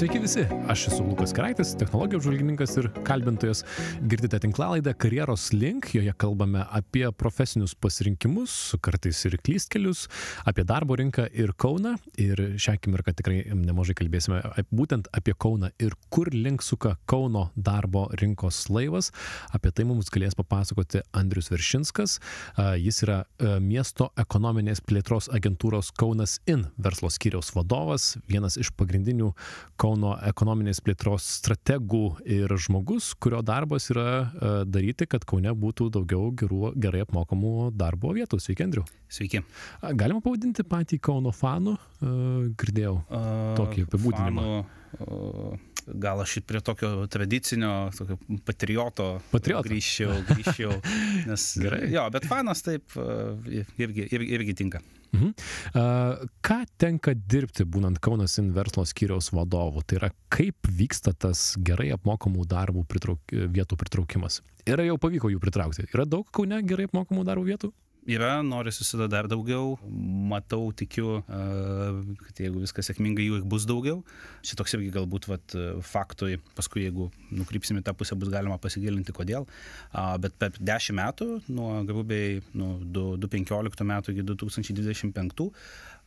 Sveiki visi, aš esu Lukas Keraitis, technologijų apžvalgininkas ir kalbintojas. Girdite tinklalaidę Karjeros link, joje kalbame apie profesinius pasirinkimus, kartais ir klystkelius, apie darbo rinką ir Kauną. Ir šią akimirką tikrai nemažai kalbėsime būtent apie Kauną ir kur link suka Kauno darbo rinkos laivas. Apie tai mums galės papasakoti Andrius Veršinskas. Jis yra miesto ekonominės plėtros agentūros Kaunas In verslo skyriaus vadovas, vienas iš pagrindinių Kauno ekonominės plėtros strategų ir žmogus, kurio darbas yra daryti, kad Kaune būtų daugiau gerai apmokamų darbo vietų. Sveiki, Andriu. Sveiki. Galima pavadinti patį Kauno fanų? Girdėjau tokį apibūdinimą. Gal aš prie tokio tradicinio tokio patrioto grįžčiau, nes Gerai. Jo, bet fanas taip irgi tinka. Ką tenka dirbti būnant Kaunas In verslo skyriaus vadovu? Tai yra, kaip vyksta tas gerai apmokamų darbų vietų pritraukimas? Ir jau pavyko jų pritraukti? Yra daug Kaune gerai apmokamų darbo vietų? Yra, nori susideda dar daugiau, matau, tikiu, kad jeigu viskas sėkmingai, jų bus daugiau. Šitoks irgi galbūt faktui, paskui jeigu nukrypsime tą pusę, bus galima pasigilinti, kodėl. Bet per 10 metų, nuo grubiai nuo 2015 metų iki 2025,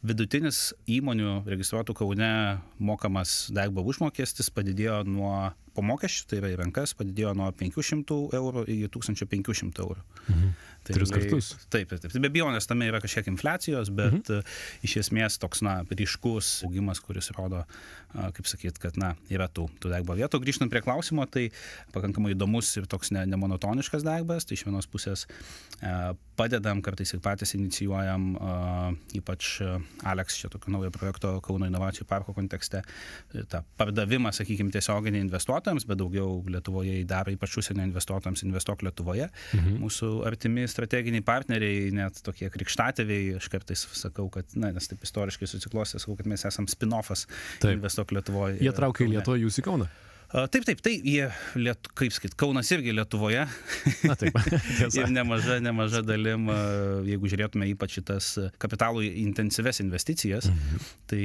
vidutinis įmonių registruotų Kaune mokamas darbo užmokestis padidėjo po mokesčių, tai yra į rankas, padidėjo nuo 500 eurų iki 1500 eurų. Tai 3 kartus. Taip. Be abejonės tame yra kažkiek infliacijos, bet iš esmės toks, ryškus augimas, kuris rodo, kaip sakyt, kad, yra tų darbo vietų. Grįžtant prie klausimo, tai pakankamai įdomus ir toks nemonotoniškas darbas. Tai iš vienos pusės padedam, kartais ir patys inicijuojam, ypač Alex čia tokio naujo projekto Kauno inovacijų parko kontekste, tą pardavimą, sakykime, tiesioginį investuotojams, bet daugiau Lietuvoje daro, ypač užsienio investuotojams, Investuok Lietuvoje. Mūsų artimi strateginiai partneriai, net tokie krikštatėviai, aš kartais sakau, kad, nes taip istoriškai susiklostė, sakau, kad mes esam spin-offas Investuok Lietuvoje. Jie traukia į Lietuvą, jūs į Kauną? Taip, tai jie, kaip sakyt, Kaunas irgi Lietuvoje. Na taip, ir nemaža dalim, jeigu žiūrėtume ypač šitas kapitalų intensyves investicijas, tai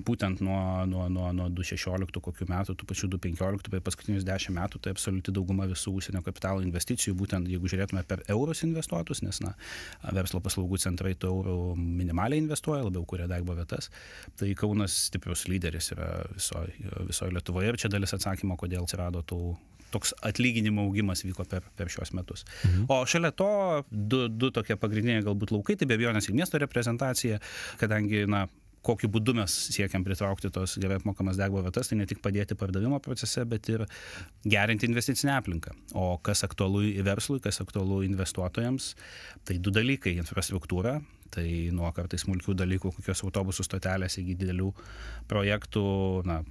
būtent nuo 2016 kokių metų, tų pačių 2015, per paskutinius 10 metų, tai absoliuti dauguma visų užsienio kapitalo investicijų, būtent jeigu žiūrėtume per eurus investuotus, nes verslo paslaugų centrai tų eurų minimaliai investuoja, labiau kuria darbo vietas, tai Kaunas stiprus lyderis yra visoje Lietuvoje ir čia dalis atsakymo, kodėl atsirado toks atlyginimo augimas vyko per šios metus. O šalia to du tokie pagrindiniai galbūt laukai, tai be abejonės ir miesto reprezentacija, kadangi, kokiu būdu mes siekiam pritraukti tos gerai apmokamas darbo vietas, tai ne tik padėti pardavimo procese, bet ir gerinti investicinę aplinką. O kas aktualu į verslui, kas aktualu investuotojams, tai 2 dalykai - infrastruktūra. Tai nuo kartais smulkių dalykų, kokios autobusų stotelės iki didelių projektų,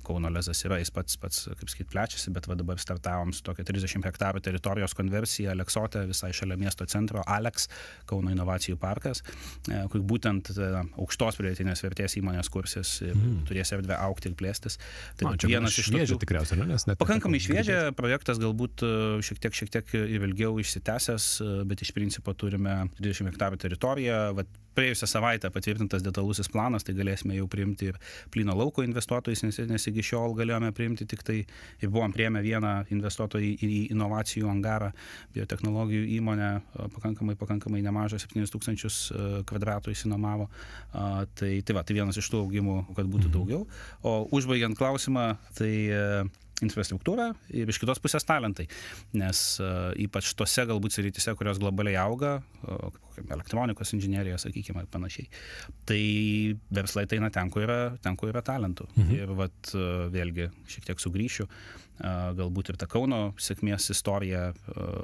Kauno lezas yra, jis pats, kaip sakyt, plečiasi, bet dabar startavom su tokia 30 hektarų teritorijos konversija Aleksote, visai šalia miesto centro, Alex, Kauno inovacijų parkas, kur būtent aukštos pridėtinės vertės įmonės kursis ir turės erdvę augti ir plėstis. Tai vienas iš šviežia tikriausiai, nes net pakankamai šviežia, projektas galbūt šiek tiek ir ilgiau išsitęsęs, bet iš principo turime 20 hektarų teritoriją. Praėjusią savaitę patvirtintas detalusis planas, tai galėsime jau priimti ir plyno lauko investuotojus, nes iki šiol galėjome priimti tik tai ir buvom priėmę vieną investuotoją į inovacijų angarą, biotechnologijų įmonę, pakankamai nemažą, 7000 kvadratų įsinomavo. Tai vienas iš tų augimų, kad būtų daugiau. O užbaigiant klausimą, tai infrastruktūra ir iš kitos pusės talentai, nes ypač tose galbūt srityse, kurios globaliai auga, elektronikos inžinerija, sakykime, ir panašiai, tai verslai eina ten, kur yra talentų. Ir vėlgi šiek tiek sugrįšiu, galbūt ir ta Kauno sėkmės istorija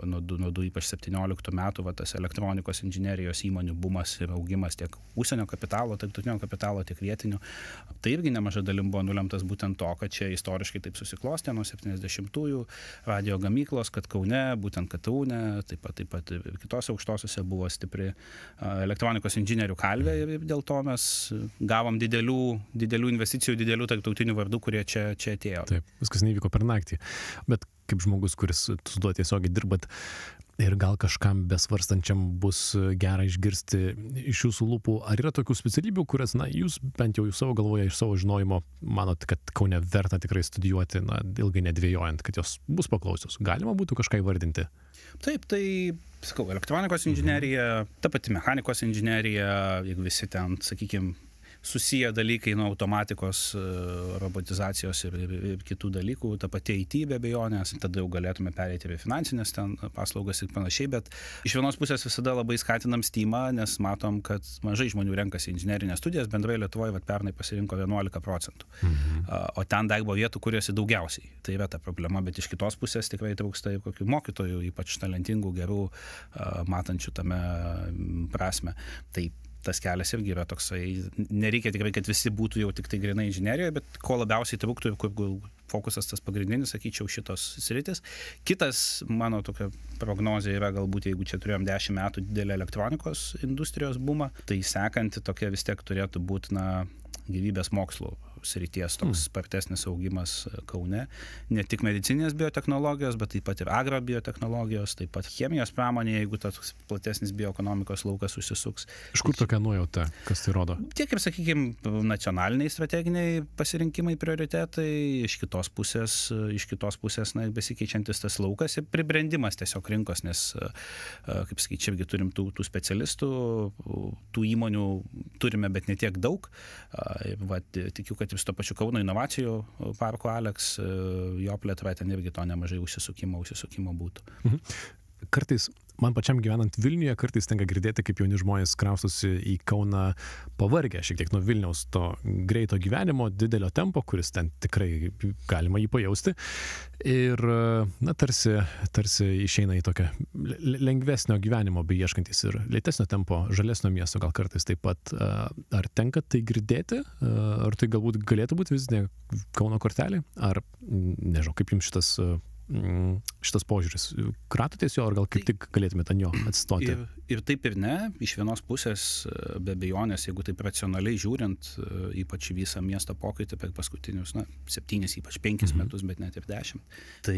nuo 2017 metų, tas elektronikos inžinerijos įmonių bumas ir augimas tiek užsienio kapitalo, tarptautinio kapitalo, tiek vietinių. Tai irgi nemaža dalim buvo nulemtas būtent to, kad čia istoriškai taip susiklostė nuo 70-ųjų radio gamyklos, kad Kaune, būtent KTU, taip pat ir kitose aukštosiuose buvo stipri elektronikos inžinierių kalvė ir dėl to mes gavom didelių investicijų, didelių tarptautinių vardų, kurie čia atėjo. Taip, viskas nevyko per naktį. Bet kaip žmogus, kuris su tuo tiesiogiai dirbat, ir gal kažkam besvarstančiam bus gera išgirsti iš jūsų lūpų, ar yra tokių specialybių, kurias, na, jūs bent jau savo galvoje, iš savo žinojimo, manot, kad Kaune verta tikrai studijuoti, na, ilgai nedvėjojant, kad jos bus paklausios. Galima būtų kažką įvardinti? Taip, tai, sakau, elektronikos inžinerija, ta pati mechanikos inžinerija, jeigu visi ten, sakykime, susiję dalykai nuo automatikos, robotizacijos ir kitų dalykų, ta pati IT be abejonės, tada jau galėtume pereiti ir finansinės ten paslaugas ir panašiai, bet iš vienos pusės visada labai skatinam STEAM-ą, nes matom, kad mažai žmonių renkasi inžinerinės studijas, bendrai Lietuvoje pernai pasirinko 11%, o ten darbo vietų kuriasi daugiausiai. Tai yra ta problema, bet iš kitos pusės tikrai trūksta ir kokių mokytojų, ypač talentingų, gerų, matančių tame prasme. Tai tas kelias irgi yra toksai, nereikia tikrai, kad visi būtų jau tik tai grinai inžinerijoje, bet ko labiausiai trūktų ir kur fokusas tas pagrindinis, sakyčiau, šitos sritis. Kitas, mano tokia prognozija yra galbūt, jeigu čia turėjom 10 metų didelį elektronikos industrijos bumą, tai sekanti tokia vis tiek turėtų būti, na, gyvybės mokslų srities toks spartesnis augimas Kaune. Ne tik medicinės biotechnologijos, bet taip pat ir agrobiotechnologijos, taip pat chemijos pramonė, jeigu tas platesnis bioekonomikos laukas užsisuks. Iš kur tokia nuojauta, kas tai rodo? Tiek ir, sakykime, nacionaliniai strateginiai pasirinkimai, prioritetai, iš kitos pusės, na, besikeičiantis tas laukas ir pribrendimas tiesiog rinkos, nes, kaip sakyti, čia irgi turim tų specialistų, tų įmonių turime, bet ne tiek daug. Tikiu, kad ir su to pačiu Kauno inovacijų parku Alex, jo plėtra ten irgi to nemažai užsisukimo būtų. Kartais, man pačiam gyvenant Vilniuje, kartais tenka girdėti, kaip jauni žmonės kraustosi į Kauną pavargę šiek tiek nuo Vilniaus to greito gyvenimo, didelio tempo, kuris ten tikrai galima jį pajausti. Ir, na, tarsi išeina į tokią lengvesnio gyvenimo, beieškantis ir lėtesnio tempo, žalesnio miesto, gal kartais taip pat. Ar tenka tai girdėti? Ar tai galbūt galėtų būti vizitinė Kauno kortelė? Ar, nežinau, kaip jums šitas požiūris? Kratotės jo, ar gal kaip tik galėtumėte ant jo atsistoti? Ir taip ir ne. Iš vienos pusės, be abejonės, jeigu taip racionaliai žiūrint, ypač visą miesto pokytį per paskutinius, 7, ypač 5 metus, bet net ir 10. Tai,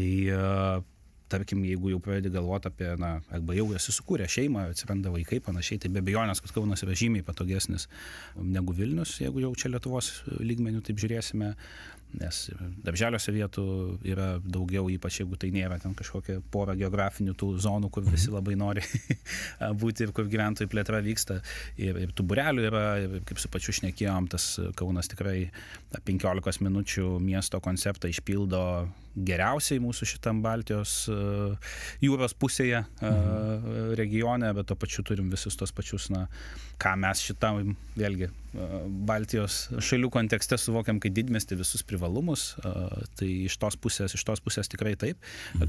tarkim, jeigu jau pradedi galvoti apie, arba jau esi sukūrę šeimą, atsiranda vaikai, panašiai, tai be abejonės, kad Kaunas yra žymiai patogesnis negu Vilnius, jeigu jau čia Lietuvos lygmenių taip žiūrėsime, nes darželiuose vietų yra daugiau, ypač jeigu tai nėra ten kažkokia pora geografinių tų zonų, kur visi labai nori būti ir kur gyventojų plėtra vyksta. Ir tų būrelių yra, ir kaip su pačiu šnekėjom, tas Kaunas tikrai 15 minučių miesto konceptą išpildo geriausiai mūsų šitam Baltijos jūros pusėje regione, bet to pačiu turim visus tos pačius, ką mes šitam, vėlgi, Baltijos šalių kontekste suvokiam kaip didmiestį visus privalumus, tai iš tos pusės tikrai taip.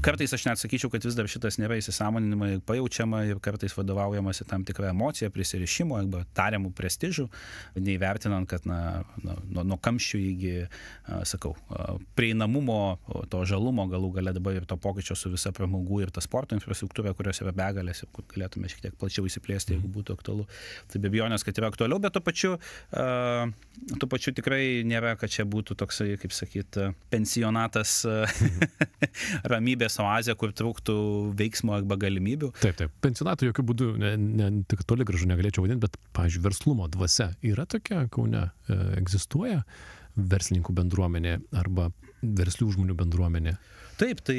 Kartais aš net sakyčiau, kad vis dar šitas nėra įsisąmoninimai pajaučiama ir kartais vadovaujamasi tam tikrą emociją, prisirišimo arba tariamų prestižų, neįvertinant, kad nuo kamščių iki, sakau, prieinamumo, to žalumo galų gale dabar ir to pokyčio su visa pramogų ir ta sporto infrastruktūra, kurios yra begalės, kur galėtume šiek tiek plačiau įsiplėsti, jeigu būtų aktualu. Tai be abejonės, kad yra aktualiau, bet tuo pačiu tikrai nėra, kad čia būtų toksai, kaip sakyt, pensionatas ramybės oazė, kur trūktų veiksmo arba galimybių. Taip. Pensionatų jokių būdų, tik toli gražu negalėčiau vadinti, bet, pavyzdžiui, verslumo dvasia yra tokia Kaune, egzistuoja verslininkų bendruomenė arba verslių žmonių bendruomenė? Taip, tai,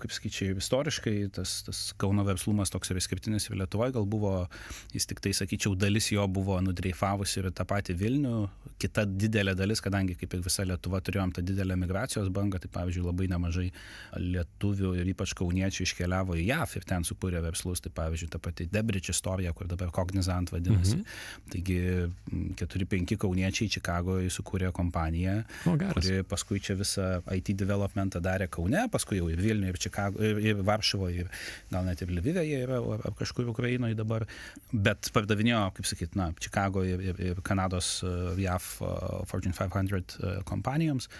kaip sakyčiau, istoriškai tas Kauno verslumas toks ir išskirtinis ir Lietuvoje gal buvo, jis tik tai, sakyčiau, dalis jo buvo nudreifavusi ir tą patį Vilnių, kita didelė dalis, kadangi kaip ir visa Lietuva turėjom tą didelę migracijos bangą, tai pavyzdžiui labai nemažai lietuvių ir ypač kauniečių iškeliavo į JAV ir ten sukūrė verslus, tai pavyzdžiui ta pati Debridge istorija, kur dabar Cognizant vadinasi. Taigi 4-5 kauniečiai Čikagoje sukūrė kompaniją, kuri paskui čia visą IT developmentą darė Kaune, paskui jau ir Vilniuje, ir Čikago, ir Varšuvoje, ir gal net ir Lvive jie yra, ar kažkur Ukrainoje dabar, bet pardavinėjo, kaip sakyt, Čikago ir Kanados JAV Fortune 500 kompanijoms,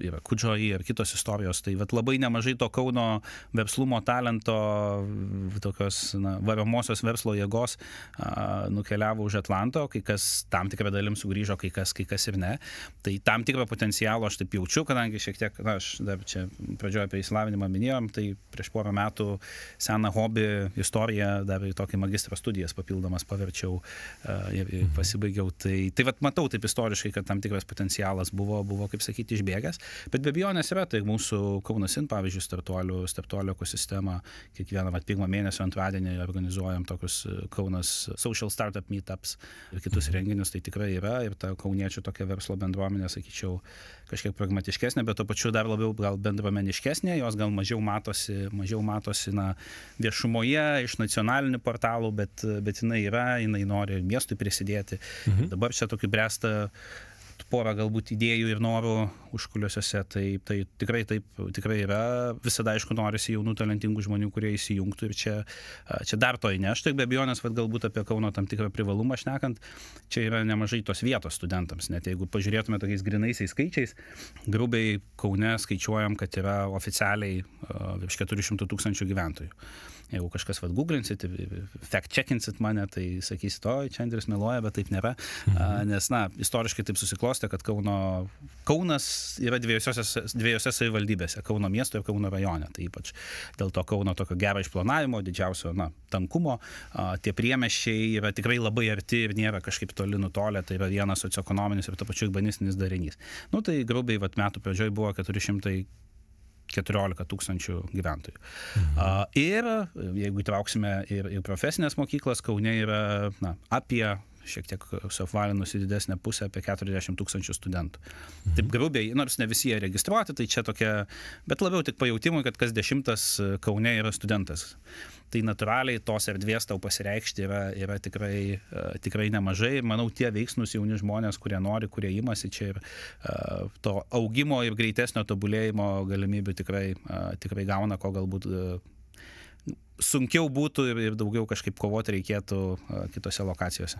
ir Kudžoji, ir kitos istorijos, tai labai nemažai to Kauno verslumo talento tokios varomosios verslo jėgos nukeliavo už Atlanto, kai kas tam tikrą dalim sugrįžo, kai kas ir ne. Tai tam tikrą potencialą aš taip jaučiu, kadangi šiek tiek, aš dar čia pradžioje apie įsilavinimą minėjom, tai prieš porą metų seną hobį istoriją dar į tokį magistro studijas papildomas paverčiau ir pasibaigiau. Tai vat matau taip istoriškai, kad tam tikras potencialas buvo kaip sakyti, išbėgęs. Bet be abejonės yra, tai mūsų Kaunas In, pavyzdžiui, startuolių ekosistema, kiekvieną pirmą mėnesio antradienį organizuojam tokius Kaunas Social Startup Meetups ir kitus renginius, tai tikrai yra ir ta kauniečių tokia verslo bendruomenė, sakyčiau, kažkiek pragmatiškesnė, bet to pačiu dar labiau gal bendruomeniškesnė, jos gal mažiau matosi viešumoje iš nacionalinių portalų, bet jinai nori miestui prisidėti. Dabar čia tokių bręsta porą galbūt idėjų ir norų užkuliuosiuose, tai tikrai yra. Visada, aišku, norisi jaunų talentingų žmonių, kurie įsijungtų ir čia dar to įneš. Tai be abejonės, galbūt apie Kauno tam tikrą privalumą šnekant, čia yra nemažai tos vietos studentams. Net jeigu pažiūrėtume tokiais grinaisiais skaičiais, grubiai Kaune skaičiuojam, kad yra oficialiai virš 400 000 gyventojų. Jeigu kažkas googlinsit, fact-checkinsit mane, tai sakysit, čia Andrius meluoja, bet taip nėra. Nes, istoriškai taip susiklostė, kad Kaunas yra dviejose savivaldybėse, Kauno miesto ir Kauno rajone. Tai ypač dėl to Kauno tokio gero išplanavimo, didžiausio tankumo, tie priemiesčiai yra tikrai labai arti ir nėra kažkaip toli nutolę, tai yra vienas socioekonominis ir to pačiu urbanistinis darinys. Tai grubiai metų pradžioj buvo 414 000 gyventojų. Ir jeigu įtrauksime ir profesinės mokyklas, Kaune yra apie šiek tiek suapvalinus į didesnę pusę, apie 40 000 studentų. Taip grubiai, nors ne visi jie registruoti, tai čia tokia, bet labiau tik pajautimui, kad kas 10 Kaune yra studentas. Tai natūraliai tos erdvės tau pasireikšti yra tikrai nemažai. Manau, tie veiksnūs jauni žmonės, kurie nori, kurie imasi čia ir to augimo ir greitesnio tobulėjimo galimybių tikrai gauna, ko galbūt sunkiau būtų ir daugiau kažkaip kovoti reikėtų kitose lokacijose.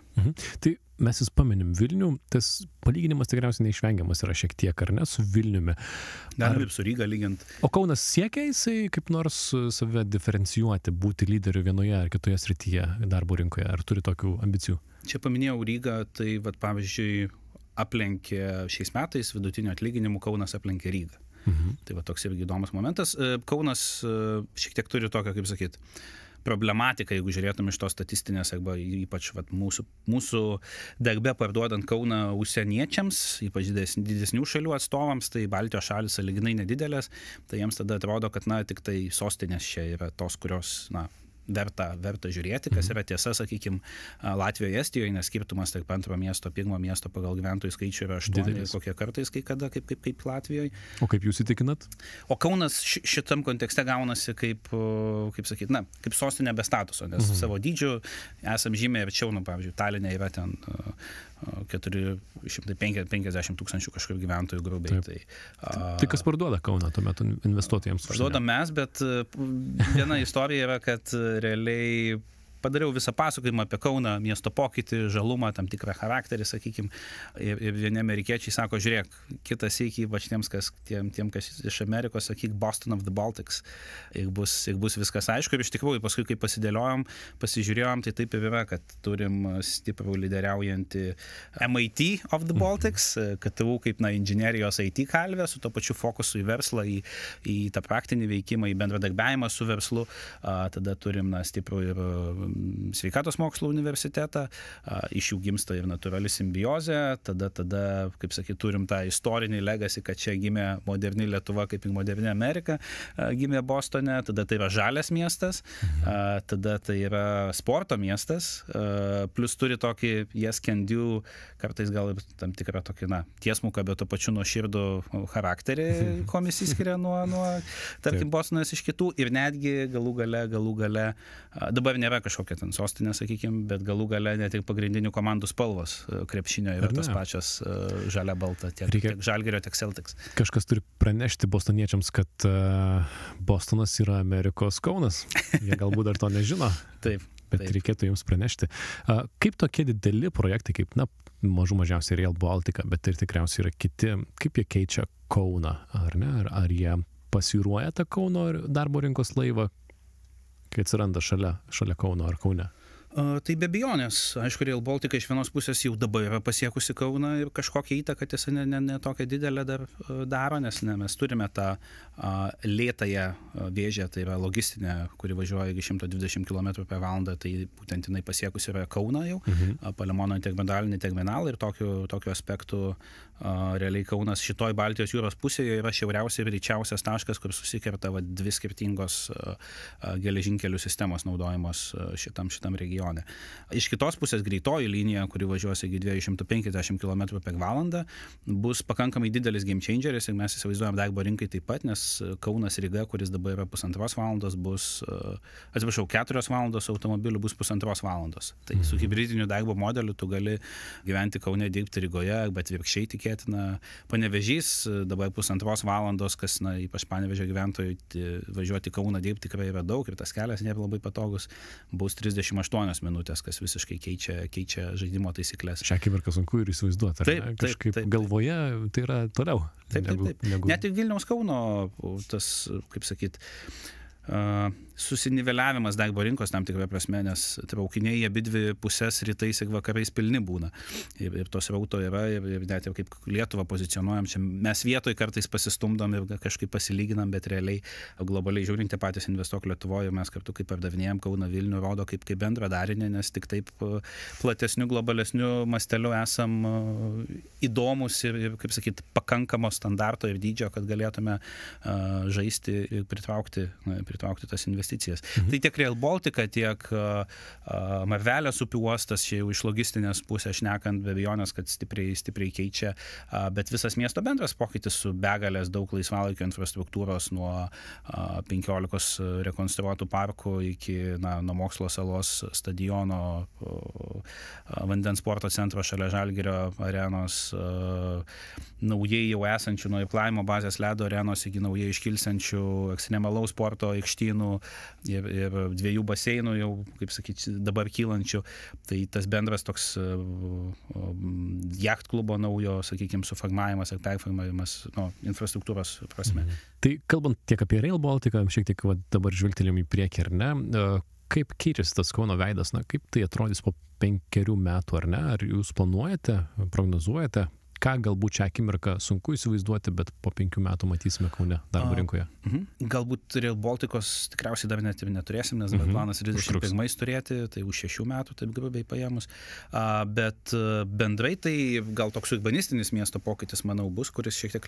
Tai mes vis paminim Vilnių, tas palyginimas tikriausiai neišvengiamas yra šiek tiek, ar ne, su Vilniumi. Galim ir su Ryga lygint. O Kaunas siekia jisai kaip nors save diferencijuoti, būti lyderiu vienoje ar kitoje srityje darbo rinkoje, ar turi tokių ambicijų? Čia paminėjau Rygą, tai pavyzdžiui aplenkė šiais metais vidutinių atlyginimų Kaunas aplenkė Rygą. Tai toks irgi įdomus momentas. Kaunas šiek tiek turi tokią, kaip sakyt, problematiką, jeigu žiūrėtume iš tos statistinės, arba ypač mūsų darbe parduodant Kauną užsieniečiams, ypač didesnių šalių atstovams, tai Baltijos šalys sąlyginai nedidelės, tai jiems tada atrodo, kad tik tai sostinės čia yra tos, kurios verta žiūrėti, kas yra tiesa, sakykime, Latvijoje, Estijoje, nes skirtumas tarp antro miesto, pirmo miesto pagal gyventojų skaičių yra 8, kokie kartais, kai kada, kaip Latvijoje. O kaip jūs įtikinat? O Kaunas šitam kontekste gaunasi kaip sostinė be statuso, nes savo dydžiu esam žymiai arčiau, pavyzdžiui, Taline yra ten 450 000 kažkur gyventojų grubiai. Tai kas parduoda Kauną tuo metu investuotojams? Parduoda mes, bet viena istorija yra, kad realiai padariau visą pasakojimą apie Kauną, miesto pokytį, žalumą, tam tikrą charakterį, sakykime. Ir vieni amerikiečiai sako, žiūrėk, kitas iki, ypač tiem, kas iš Amerikos, sakyk, Boston of the Baltics. Ir bus viskas aišku. Ir iš tikrųjų, paskui, kai pasižiūrėjom, tai taip ir yra, kad turim stiprų lyderiaujantį MIT of the Baltics, KTU kaip inžinerijos IT kalvė, su to pačiu fokusu į verslą, į tą praktinį veikimą, į bendradarbiavimą su verslu. Tada turim stiprų ir sveikatos mokslo universitetą, iš jų gimsta ir natūrali simbiozė, tada, kaip sakyt, turim tą istorinį legacy, kad čia gimė moderni Lietuva, kaip ir moderni Amerika, gimė Bostone, tada tai yra žalias miestas, tada tai yra sporto miestas, plus turi tokį yes can do, kartais gal tam tikrą tokį, tiesmuką, bet to pačiu nuoširdų charakterį, ko mes įskiria nuo tarkim, Bostonas iš kitų, ir netgi galų gale, dabar nėra kažkokia ten sostinė, sakykime, bet galų gale net ir pagrindinių komandų spalvos krepšinio yra tos pačios žalia balta, tiek Žalgirio, tiek Celtics. Kažkas turi pranešti bostoniečiams, kad Bostonas yra Amerikos Kaunas. Jie galbūt dar to nežino. Taip. Bet reikėtų jums pranešti. Kaip tokie dideli projektai, kaip, mažiausiai Rail Baltica, bet ir tikriausiai yra kiti, kaip jie keičia Kauną, ar ne? Ar jie pasiūruoja tą Kauno darbo rinkos laivą? kai atsiranda šalia Kauno ar Kaune? Tai be abejonės, aišku, Rail Baltica iš vienos pusės jau dabar yra pasiekusi Kauną ir kažkokią įtaką tiesa ne tokią didelę dar daro, nes mes turime tą lėtąją vėžę, tai yra logistinė, kuri važiuoja iki 120 km/h, tai būtent jinai pasiekusi yra Kauną jau, Palemono intermodalinį terminalą ir tokiu aspektu realiai Kaunas šitoj Baltijos jūros pusėje yra šiauriausiai ir ryčiausias taškas, kur susikerta dvi skirtingos geležinkelių sistemos naudojamos šitam regione. Iš kitos pusės greitoji linija, kuri važiuos iki 250 km/h, bus pakankamai didelis game changeris ir mes įsivaizduojam darbo rinkai taip pat, nes Kaunas Ryga, kuris dabar yra 1,5 valandos, bus, 4 valandos automobilių bus 1,5 valandos. Tai su hibridiniu darbo modeliu tu gali gyventi Kaune, dirbti Rygoje, arba atvirkščiai tikėtina. Panevėžys dabar 1,5 valandos, kas, ypač Panevėžio gyventojų važiuoti Kauną dirbti tikrai yra daug ir tas kelias nėra labai patogus, bus 38 minutės, kas visiškai keičia žaidimo taisyklės. Šią akimirką sunku ir įsivaizduoti, ar ne? Kažkaip galvoje tai yra toliau. Taip. Net ir Vilniaus Kauno tas, kaip sakyt, susiniveliavimas darbo rinkos tam tikra prasme, nes traukiniai abidvi pusės rytais ir vakarais pilni būna. Ir tos rauto yra, ir net jau kaip Lietuvą pozicionuojam, čia mes vietoj kartais pasistumdom ir kažkaip pasilyginam, bet realiai globaliai žiūrint, tie patys Investuok Lietuvoje, mes kartu kaip pardavinėjam Kauną Vilnių, rodo kaip bendrą darinį, nes tik taip platesniu, globalesniu masteliu esam įdomus ir kaip sakyt, pakankamo standarto ir dydžio, kad galėtume žaisti ir pritraukti tas investicijas. Tai tiek Rail Baltica, tiek Marvelės upių uostas, čia jau iš logistinės pusės šnekant, be abejonės, kad stipriai keičia, bet visas miesto bendras pokytis su begalės daug laisvalaikio infrastruktūros nuo 15 rekonstruotų parkų iki nuo Mokslo salos stadiono, vandens sporto centro šalia Žalgirio arenos, naujai jau esančių nuo įplaimo bazės ledo arenos iki naujai iškilsiančių ekstremalaus sporto aikštynų ir 2 baseinų jau, kaip sakyti, dabar kylančių. Tai tas bendras toks jacht klubo naujo, sakykime, suformavimas ir performavimas infrastruktūros prasme. Tai kalbant tiek apie Rail Baltica, šiek tiek dabar žvilgtelėm į priekį, ar ne? Kaip keičiasi tas Kauno veidas? Kaip tai atrodys po 5 metų, ar ne? Ar jūs planuojate, prognozuojate? Ką galbūt šią akimirką sunku įsivaizduoti, bet po 5 metų matysime Kaune darbo rinkoje? Galbūt Rail Balticos tikriausiai dar net ir neturėsim, nes planas 31 turėti, tai už 6 metų, taip grubiai paėmus. Bet bendrai tai gal toks urbanistinis miesto pokytis, manau, bus, kuris šiek tiek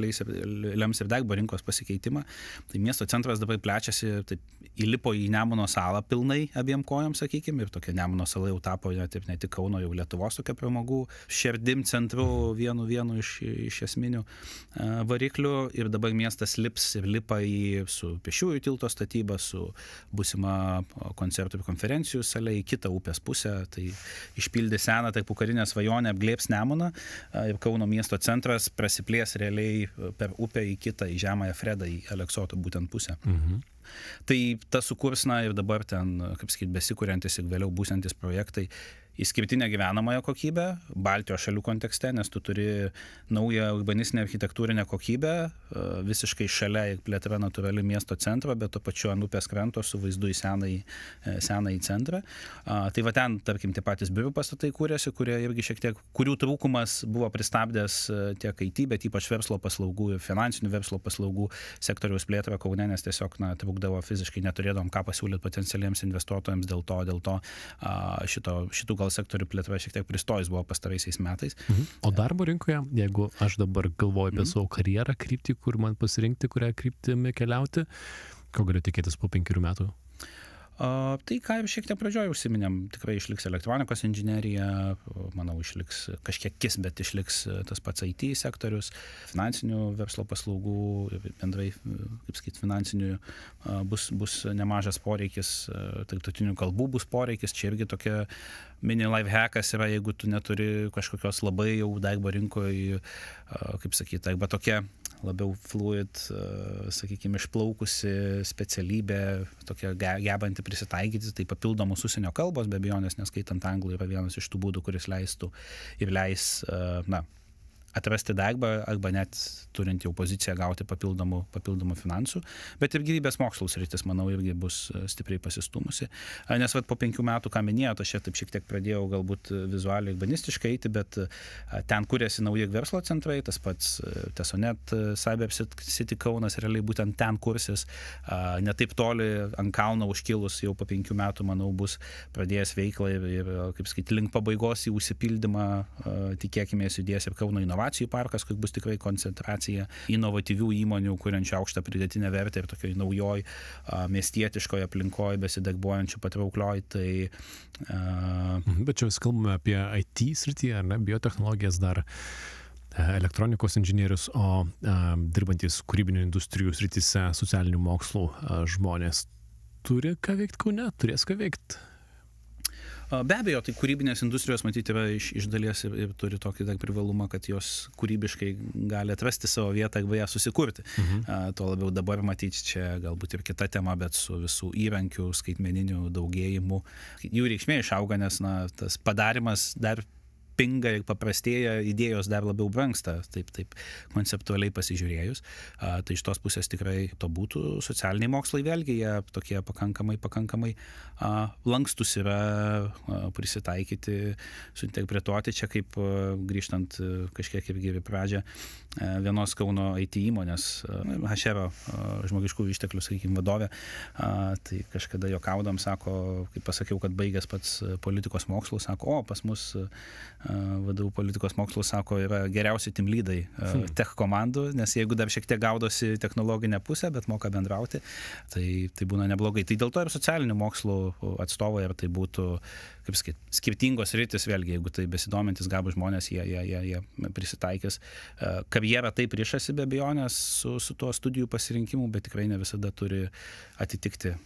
lems ir darbo rinkos pasikeitimą. Tai miesto centras dabar plečiasi, taip, įlipo į Nemuno salą pilnai abiem kojom, sakykime, ir tokia Nemuno sala jau tapo ne tik Kauno, jau Lietuvos tokia pramogų šerdim centru vienu iš esminių variklių, ir dabar miestas lipa su pėsčiųjų tilto statyba, su būsima koncertų ir konferencijų salė į kitą upės pusę, tai išpildė seną tarpukarinę svajonę, apglėbs Nemuną ir Kauno miesto centras prasiplės realiai per upę į kitą, į Žemąją Fredą, į Aleksoto būtent pusę. Tai tas sukurs, ir dabar ten, kaip sakyti, besikuriantis ir vėliau būsiantis projektai išskirtinę gyvenamąją kokybę Baltijos šalių kontekste, nes tu turi naują urbanistinę architektūrinę kokybę, visiškai šalia ir plėtra natūrali miesto centro, bet tuo pačiu ant upės kranto su vaizdu į senąjį centrą. Tai va ten, tarkim, tie patys biurų pastatai kūrėsi, kurių trūkumas buvo pristabdęs tiek IT, bet ypač verslo paslaugų ir finansinių verslo paslaugų sektoriaus plėtrą Kaune, nes tiesiog trūkdavo fiziškai, neturėdom ką pasiūlyti potencialiems investuotojams, dėl to šitų gal sektorių plėtra šiek tiek pristojus buvo pastaraisiais metais. O darbo rinkoje, jeigu aš dabar galvoju apie savo karjerą, kryptį, kur man pasirinkti, kurią kryptimi keliauti, ko galiu tikėtis po 5 metų? Tai ką ir šiek tiek pradžioje užsiminėm, tikrai išliks elektronikos inžinerija, manau, išliks kažkiek bet išliks tas pats IT sektorius, finansinių verslo paslaugų, bendrai, kaip sakyti, finansinių bus nemažas poreikis, tarptautinių kalbų bus poreikis, čia irgi tokia mini life hackas yra, jeigu tu neturi kažkokios labai jau darbo rinkoje, kaip sakyti, arba tokia labiau fluid, sakykime, išplaukusi specialybė, tokia gebanti prisitaikyti, tai papildomos užsienio kalbos, be abejonės, neskaitant anglų, yra vienas iš tų būdų, kuris leistų ir leis, atrasti darbą arba net turint jau poziciją gauti papildomų finansų, bet ir gyvybės mokslų sritis, manau, irgi bus stipriai pasistumusi. Nes po 5 metų, ką minėjau, aš čia taip šiek tiek pradėjau galbūt vizualiai urbanistiškai eiti, bet ten kuriasi nauji verslo centrai, tas pats Tesonet, Cyber City Kaunas, realiai būtent ten kursis, ne taip toli ant kalno užkilus jau po 5 metų, manau, bus pradėjęs veiklą ir kaip sakyti, link pabaigos į užsipildymą, tikėkime, judės ir Kauno inovacijų parkas, kur bus tikrai koncentracija inovatyvių įmonių, kuriančių aukštą pridėtinę vertę ir tokioj naujoj miestietiškoje aplinkoje besidarbuojančių patrauklioj. Bet čia vis kalbame apie IT srityje, ar ne, biotechnologijas dar, elektronikos inžinierius, o dirbantis kūrybinių industrijų srityse, socialinių mokslų žmonės turi ką veikti Kaune, turės ką veikti? Be abejo, tai kūrybinės industrijos matyti yra iš dalies ir turi tokį dar privalumą, kad jos kūrybiškai gali atrasti savo vietą arba ją susikurti. Tuo labiau dabar matyti čia galbūt ir kita tema, bet su visų įrankių skaitmeninių daugėjimu jų reikšmė išauga, nes tas padarimas dar pinga ir paprastėja, idėjos dar labiau brangsta, taip konceptualiai pasižiūrėjus. Tai iš tos pusės tikrai to būtų. Socialiniai mokslai vėlgi, jie tokie pakankamai lankstus yra prisitaikyti, suinterpretuoti čia kaip grįžtant kažkiek irgi į pradžią vienos Kauno IT įmonės, HR žmogiškųjų išteklių, sakykime, vadovė, tai kažkada juokaudam, sako, kaip pasakiau, kad baigęs pats politikos mokslus, sako, pas mus vadovų politikos mokslų, sako, yra geriausi team lydai tech komandų, nes jeigu dar šiek tiek gaudosi technologinę pusę, bet moka bendrauti, tai būna neblogai. Tai dėl to ir socialinių mokslų atstovai, ar tai būtų, kaip sakyti, skirtingos rytis, vėlgi, jeigu tai besidomintis gabūs žmonės, jie prisitaikys. Karjera taip rišasi be abejonės su tuo studijų pasirinkimu, bet tikrai ne visada turi atitikti.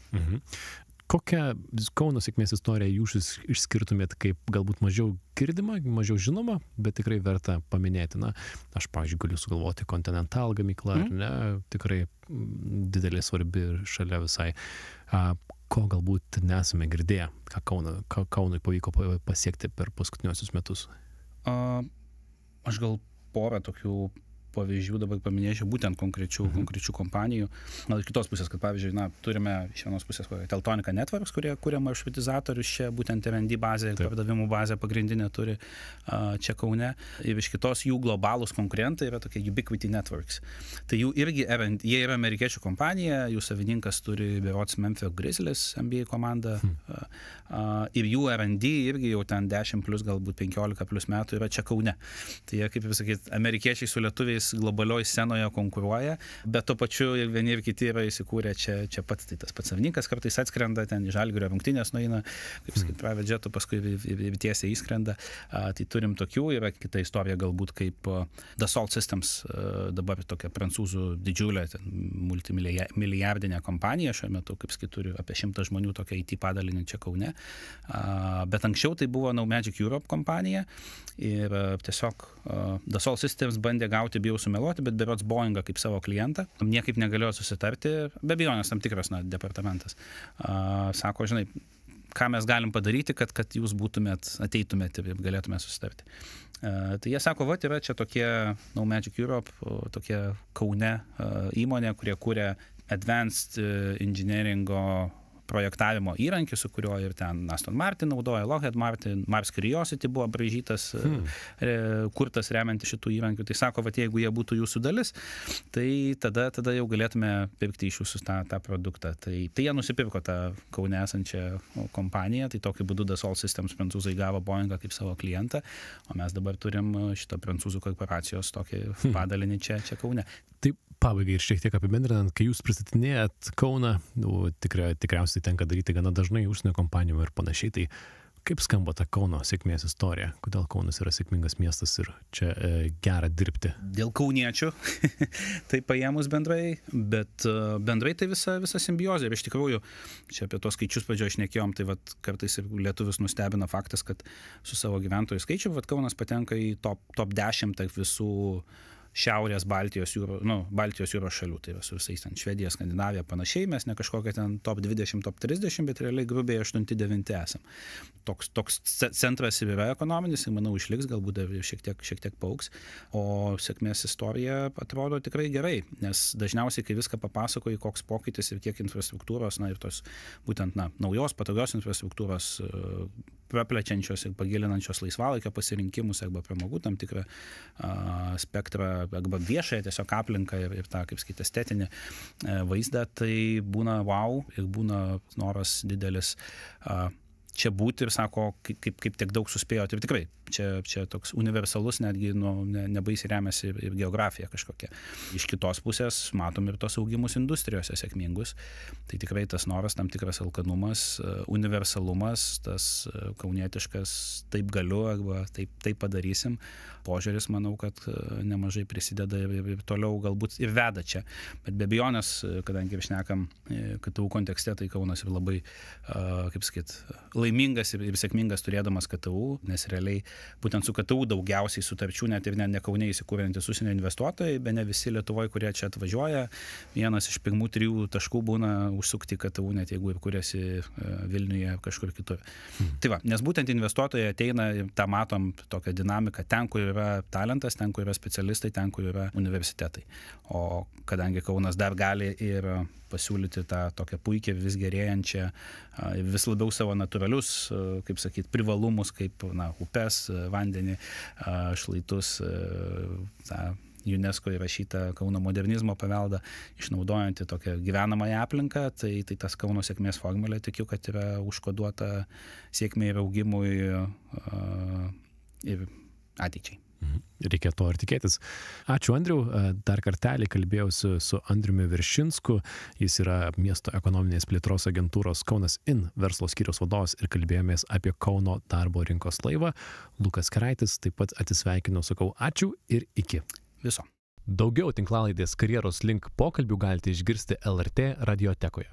Kokią Kauno sėkmės istoriją jūs išskirtumėt kaip galbūt mažiau girdima, mažiau žinoma, bet tikrai verta paminėti? Aš, pavyzdžiui, galiu sugalvoti Continental gamyklą, ar ne, tikrai didelė svarbi ir šalia visai. Ko galbūt nesame girdėję, ką Kaunui pavyko pasiekti per paskutiniuosius metus? Aš gal porą tokių pavyzdžių dabar paminėčiau, būtent konkrečių kompanijų. Iš kitos pusės, kad pavyzdžiui, turime iš vienos pusės Teltonika Networks, kurie kuria maršrutizatorius čia, būtent R&D bazę ir pardavimų bazę pagrindinę turi čia Kaune. Ir iš kitos jų globalūs konkurentai yra tokie Ubiquity Networks. Tai jų irgi jie yra amerikiečių kompanija, jų savininkas turi berods Memphis Grizzlies NBA komandą. Ir jų R&D irgi jau ten 10+, galbūt 15+ metų yra čia Kaune. Tai jie, kaip sakyt, amerikiečiai su lietuviais globalioj scenoje konkuruoja, bet tuo pačiu ir vieni ir kiti yra įsikūrę čia pats. Tai tas pats savininkas kartais atskrenda, ten į Žalgirio rungtynes nueina, kaip sakyt, private jetu, paskui ir tiesiai įskrenda. Tai turim tokių, yra kita istorija galbūt kaip Dassault Systems, dabar tokia prancūzų didžiulė multimilijardinė kompanija, šiuo metu, kaip sakyt, turi apie 100 žmonių tokia IT padalinį čia Kaune. Bet anksčiau tai buvo No Magic Europe kompanija ir tiesiog Dassault Systems bandė gauti, bijau sumeluoti, bet berods Boeingą kaip savo klientą. Niekaip negalėjo susitarti, be abejonės tam tikras departamentas. Sako, žinai, ką mes galim padaryti, kad jūs ateitumėt ir galėtume susitarti. Tai jie sako, yra čia tokie No Magic Europe, tokie Kaune įmonė, kurie kuria advanced engineeringo projektavimo įrankį, su kuriuo ir ten Aston Martin naudoja, Lockheed Martin, Mars Curiosity buvo braižytas, kurtas remianti šitų įrankių. Tai sako, jeigu jie būtų jūsų dalis, tai tada jau galėtume pirkti iš jūsų tą produktą. Tai jie nusipirko tą Kaune esančią kompaniją, tai tokiu būdu Dassault Systems prancūzai gavo Boeingą kaip savo klientą, o mes dabar turim šitą prancūzų korporacijos tokį padalinį čia Kaune. Taip, pabaigai ir šiek tiek apibendrinant, kai jūs pristatinėjat Kauną, tikriausiai tenka daryti gana dažnai užsienio kompanijų ir panašiai, tai kaip skamba ta Kauno sėkmės istorija? Kodėl Kaunas yra sėkmingas miestas ir čia gera dirbti? Dėl kauniečių, tai paėmus bendrai, bet bendrai tai visa simbiozė. Ir iš tikrųjų, čia apie tos skaičius pradžioje šnekėjom, tai kartais ir lietuvius nustebina faktas, kad su savo gyventojų skaičiu Kaunas patenka į top 10 tarp visų šiaurės Baltijos jūros šalių, tai yra su visais ten Švedija, Skandinavija panašiai, mes ne kažkokia ten top 20, top 30, bet realiai grubiai 8-9 esam. Toks centras ir yra ekonominis, ir manau išliks, galbūt dar šiek tiek paaugs, o sėkmės istorija atrodo tikrai gerai, nes dažniausiai, kai viską papasakoji, koks pokytis ir kiek infrastruktūros, ir tos būtent naujos, patogios infrastruktūros praplečiančios ir pagilinančios laisvalaikio pasirinkimus arba pramogų tam tikrą spektrą arba viešąją tiesiog aplinką ir tą, kaip sakyti, estetinį vaizdą, tai būna wow ir būna noras didelis čia būti ir sako, kaip tiek daug suspėjot. Ir tikrai, čia toks universalus, netgi nebaisiai remiasi ir geografija kažkokia. Iš kitos pusės matom ir tos augimus industrijose sėkmingus. Tai tikrai tas noras, tam tikras alkanumas, universalumas, tas kaunietiškas taip galiu arba taip padarysim. Požiūris, manau, kad nemažai prisideda ir toliau galbūt ir veda čia. Bet be abejonės, kadangi ir šnekam KTU kontekste, tai Kaunas ir labai, kaip sakyt, laimingas ir sėkmingas turėdamas KTU, nes realiai būtent su KTU daugiausiai sutarčių, net ir ne Kaune įsikūrentys užsienio investuotojai, be ne visi Lietuvoje, kurie čia atvažiuoja, vienas iš pirmų 3 taškų būna užsukti KTU, net jeigu ir kuriasi Vilniuje kažkur kitur. Tai va, nes būtent investuotojai ateina, tą matom tokią dinamiką ten, kur yra talentas, ten, kur yra specialistai, ten, kur yra universitetai. O kadangi Kaunas dar gali ir pasiūlyti tą tokią puikiai vis gerėjančią, vis labiau savo natūralius, kaip sakyt, privalumus, kaip upes, vandenį, šlaitus, tą UNESCO įrašytą Kauno modernizmo paveldą, išnaudojantį tokią gyvenamąją aplinką, tai tas Kauno sėkmės formulė, tikiu, kad yra užkoduota sėkmei ir augimui ir ateičiai. Reikia to ir tikėtis. Ačiū, Andriau. Dar kartelį kalbėjausi su Andriumi Veršinsku. Jis yra miesto ekonominės plėtros agentūros Kaunas In verslo skyriaus vadovas ir kalbėjomės apie Kauno darbo rinkos laivą. Lukas Keraitis taip pat atsisveikino, sakau ačiū ir iki. Viso. Daugiau tinklalaidės Karjeros Link pokalbių galite išgirsti LRT radiotekoje.